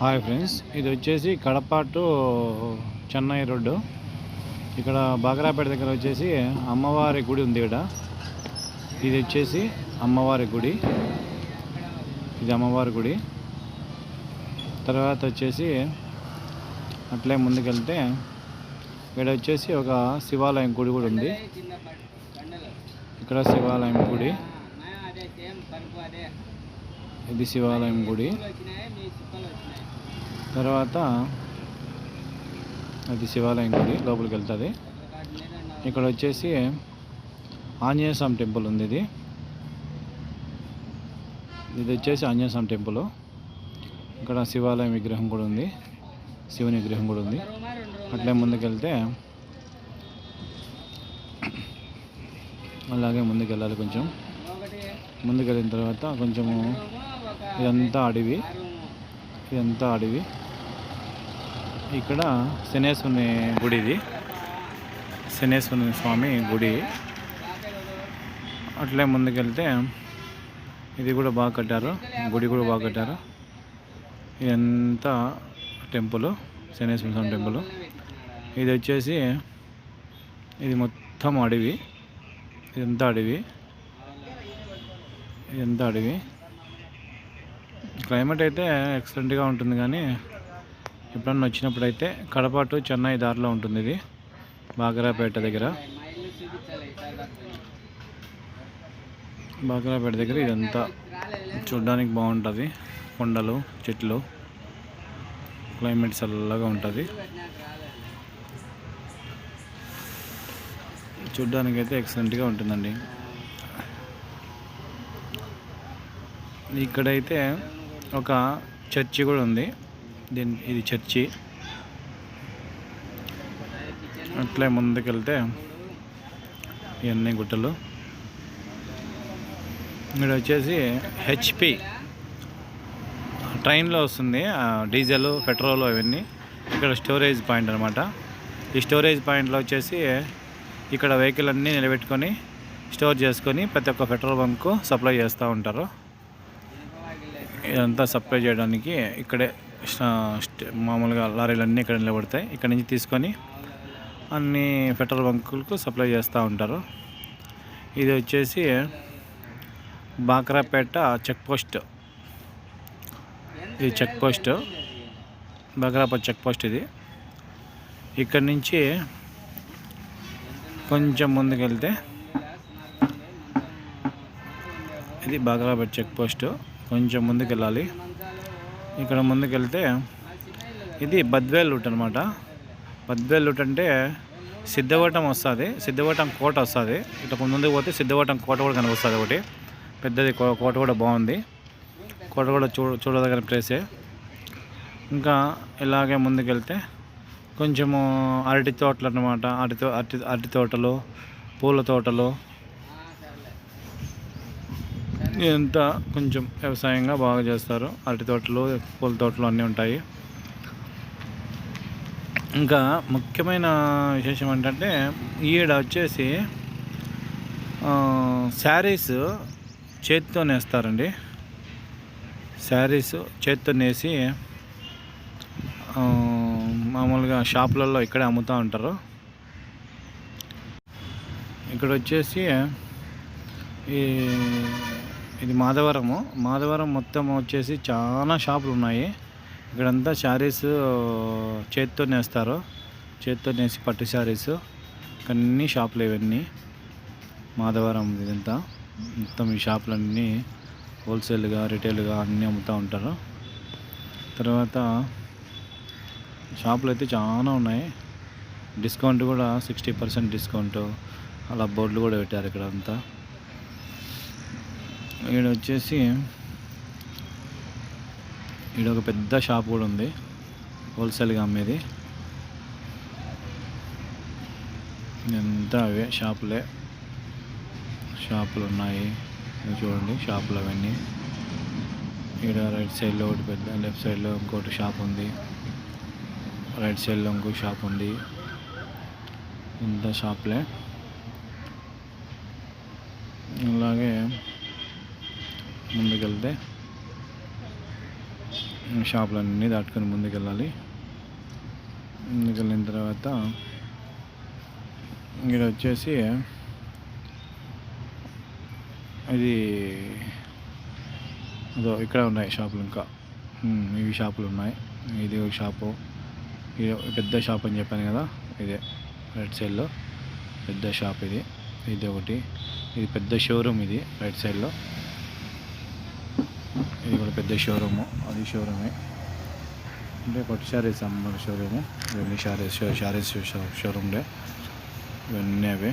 Hi friends, ఇది వచ్చేసి Kadapa to Chennai road. ఇక్కడ బాగరాపేట దగ్గర వచ్చేసి అమ్మవారి గుడి ఉంది. ఇది వచ్చేసి అమ్మవారి గుడి. ఇది అమ్మవారి గుడి. తర్వాత వచ్చేసి అట్లే ముందుకెళ్తే ఇక్కడ వచ్చేసి ఒక శివాలయం గుడి కూడా ఉంది. ఇక్కడ శివాలయం గుడి, ఇది శివాలయం గుడి. తర్వాత అది శివాలయం గుడి లోపలికి వెళ్తుంది. ఇక్కడ వచ్చేసి ఆంజనేయ స్వామి టెంపుల్ ఉంది. ఇది వచ్చేసి ఆంజనేయ స్వామి టెంపుల్. ఇక్కడ శివాలయం విగ్రహం కూడా ఉంది, శివుని విగ్రహం కూడా ఉంది. అట్లే ముందుకెళ్తే అలాగే ముందుకెళ్ళాలి. కొంచెం ముందుకెళ్ళిన తర్వాత కొంచెము ఇదంతా అడవి. ఇక్కడ శనేశ్వరుని గుడి, ఇది శనేశ్వరుని స్వామి గుడి. అట్లే ముందుకెళ్తే ఇది కూడా బాగా కట్టారు, గుడి కూడా బాగా కట్టారు. ఇదంతా టెంపుల్, శనేశ్వర స్వామి టెంపుల్. ఇది వచ్చేసి ఇది మొత్తం అడవి, ఇదంతా అడవి. క్లైమేట్ అయితే ఎక్సలెంట్గా ఉంటుంది. కానీ ఎప్పుడన్నా వచ్చినప్పుడు అయితే కడప టు చెన్నై దారిలో ఉంటుంది. ఇది బాగరాపేట దగ్గర. ఇదంతా చూడడానికి బాగుంటుంది. కొండలు, చెట్లు, క్లైమేట్ చల్లగా ఉంటుంది. చూడడానికి అయితే ఎక్సలెంట్గా ఉంటుందండి. ఇక్కడైతే ఒక చర్చి కూడా ఉంది. ఇది చర్చి. అట్లే ముందుకెళ్తే ఇవన్నీ గుట్టలు. ఇక్కడ వచ్చేసి హెచ్పి ట్రైన్లో వస్తుంది డీజిల్, పెట్రోల్ అవన్నీ. ఇక్కడ స్టోరేజ్ పాయింట్ అనమాట. ఈ స్టోరేజ్ పాయింట్లో వచ్చేసి ఇక్కడ వెహికల్ అన్నీ నిలబెట్టుకొని స్టోర్ చేసుకొని ప్రతి ఒక్క పెట్రోల్ బంకు సప్లై చేస్తూ ఉంటారు. ఇదంతా సప్లై చేయడానికి ఇక్కడే మామూలుగా లారీలు ఇక్కడ నిలబడతాయి. ఇక్కడ నుంచి తీసుకొని అన్ని పెట్రోల్ బంకులకు సప్లై చేస్తూ ఉంటారు. ఇది వచ్చేసి బాగరాపేట చెక్ పోస్ట్. ఇది check post, Bagarapeta check post. ఇది ఇక్కడ నుంచి కొంచెం ముందుకెళ్తే ఇది బాగరాపేట చెక్ పోస్ట్. కొంచెం ముందుకెళ్ళాలి. ఇక్కడ ముందుకెళ్తే ఇది బద్వేల్ రూట్ అనమాట. బద్వేల్ రూట్ అంటే సిద్ధవటం వస్తుంది, సిద్ధవటం కోట వస్తుంది. ఇట్లా ముందుకు పోతే సిద్ధవటం కోట కూడా కనిపిస్తుంది. ఒకటి పెద్దది కోట కూడా బాగుంది. కోట కూడా చూడదగిన ప్లేసే. ఇంకా ఇలాగే ముందుకెళ్తే కొంచెము అరటి తోటలు అన్నమాట. అరటి తోటలు, పూల తోటలు, ఇదంతా కొంచెం వ్యవసాయంగా బాగా చేస్తారు. అరటి తోటలు, పూల తోటలు అన్నీ ఉంటాయి. ఇంకా ముఖ్యమైన విశేషం ఏంటంటే ఈడ వచ్చేసి శారీస్ చేతితో నేస్తారండి. శారీస్ చేతితో నేసి మామూలుగా షాపులలో ఇక్కడే అమ్ముతూ ఉంటారు. ఇక్కడ వచ్చేసి ఇది మాధవరం మొత్తం వచ్చేసి చాలా షాపులు ఉన్నాయి. ఇక్కడంతా శారీస్ చేతితో నేస్తారు. చేతితో నేసి పట్టు శారీస్ అన్ని షాపులు ఇవన్నీ మాధవరం. ఇదంతా మొత్తం ఈ షాపులన్నీ హోల్సేల్గా, రిటైల్గా అన్నీ అమ్ముతూ ఉంటారు. తర్వాత షాపులు అయితే చాలా ఉన్నాయి. డిస్కౌంట్ కూడా 60% డిస్కౌంట్ అలా బోర్డులు కూడా పెట్టారు ఇక్కడ అంతా. ఇక్కడ వచ్చేసి ఇక్కడ ఒక పెద్ద షాప్ కూడా ఉంది, హోల్సేల్గా అమ్మేది. ఎంత అవే షాపులు ఉన్నాయి చూడండి. షాపులు అవన్నీ ఇక్కడ రైట్ సైడ్లో ఒకటి పెద్ద, లెఫ్ట్ సైడ్లో ఇంకోటి షాప్ ఉంది, రైట్ సైడ్లో ఇంకో షాప్ ఉంది. ఇంత షాప్లే. అలాగే ముందుకెళ్తే షాపులన్నీ దాటుకొని ముందుకెళ్ళాలి. ముందుకెళ్ళిన తర్వాత ఇక్కడ వచ్చేసి ఇది అదో ఇక్కడ ఉన్నాయి షాపులు. ఇంకా ఇవి షాపులు ఉన్నాయి. ఇది ఒక షాపు, ఇది పెద్ద షాప్ అని చెప్పాను కదా, ఇదే రైట్ సైడ్లో పెద్ద షాప్ ఇది. ఇది ఒకటి, ఇది పెద్ద షోరూమ్, ఇది రైట్ సైడ్లో. ఇది కూడా పెద్ద షోరూము, అది షోరూమే అంటే పట్టు శారీస్ అమ్మ షోరూము. ఇవన్నీ శారీస్ షోరూమ్లే ఇవన్నీ అవే.